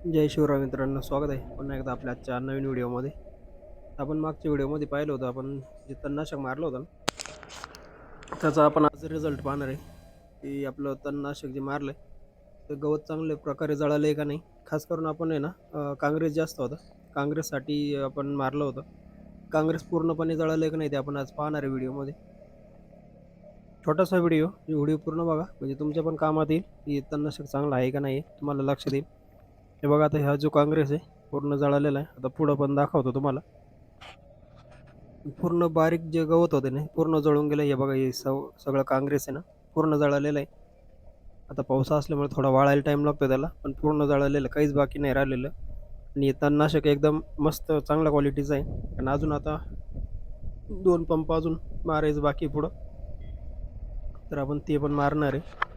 जय शिवराय मित्रांनो, स्वागत आहे पुन्हा एकदा आपल्या आजच्या नवीन व्हिडिओमध्ये. आपण मागच्या व्हिडिओमध्ये पाहिलं होतं, आपण जे तणनाशक मारलं होतं ना, त्याचा आपण आज रिझल्ट पाहणार आहे की आपलं तणनाशक जे मारलं ते गवत चांगल्या प्रकारे जळालं आहे का नाही. खास करून आपण आहे ना, काँग्रेस जास्त होतं, काँग्रेससाठी आपण मारलं होतं. काँग्रेस पूर्णपणे जळालं आहे का नाही ते आपण आज पाहणार आहे व्हिडिओमध्ये. छोटासा व्हिडिओ पूर्ण बघा, म्हणजे तुमच्या पण कामात येईल की तणनाशक चांगलं आहे का नाही, तुम्हाला लक्षात येईल. हे बघा, आता हा जो काँग्रेस आहे पूर्ण जळालेला आहे. आता पुढं पण दाखवतो तुम्हाला. पूर्ण बारीक जे गवत होते ना, पूर्ण जळून गेलं. हे बघा, हे सगळं काँग्रेस आहे ना, पूर्ण जळालेलं आहे. आता पावसा असल्यामुळे थोडा वाळायला टाईम लागतो त्याला, पण पूर्ण जळालेलं, काहीच बाकी नाही राहिलेलं. आणि तणनाशक एकदम मस्त चांगल्या क्वालिटीचं आहे. आणि अजून आता 2 पंप अजून मारायचं बाकी आहे पुढं, तर आपण ते पण मारणार आहे.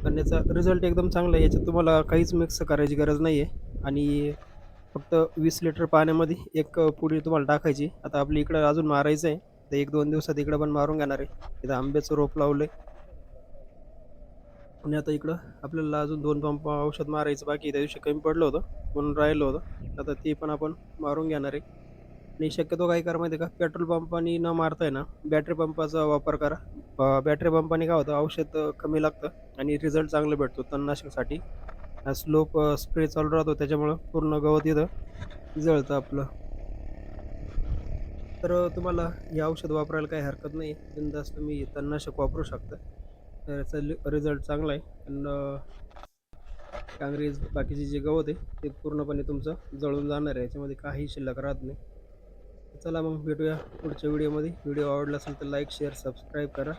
पण याचा रिझल्ट एकदम चांगला आहे. याच्यात तुम्हाला काहीच मिक्स करायची गरज नाही आहे. आणि फक्त 20 लिटर पाण्यामध्ये एक पुडी तुम्हाला टाकायची. आता आपल्या इकडं अजून मारायचं आहे. तर 1-2 दिवसात इकडं पण मारून घेणार आहे. इथं आंब्याचं रोप लावलंय. आणि आता इकडं आपल्याला अजून 2 पंप औषध मारायचं बाकी आहे. त्या दिवशी कमी पडलं होतं म्हणून राहिलं होतं. आता ते पण आपण मारून घेणार आहे. आणि शक्यतो काय करा माहिती आहे का, पेट्रोल पंपानी न मारता आहे ना, बॅटरी पंपाचा वापर करा. बॅटरी पंपाने काय होतं, औषध कमी लागतं आणि रिझल्ट चांगला भेटतो तणनाशकासाठी. स्लोप स्प्रे चालू राहतो, त्याच्यामुळं पूर्ण गवत इथं जळतं आपलं. तर तुम्हाला हे औषध वापरायला काही हरकत नाही. बिनधास्त तुम्ही तणनाशक वापरू शकता. तर याचा रिझल्ट चांगला आहे. पण काँग्रेस बाकीचे जे गवत आहे ते पूर्णपणे तुमचं जळून जाणार आहे. याच्यामध्ये काही शिल्लक राहत नाही. चला मग भेटूया पुढच्या व्हिडिओमध्ये. व्हिडिओ आवडला असेल तर लाईक, शेअर, सबस्क्राईब करा.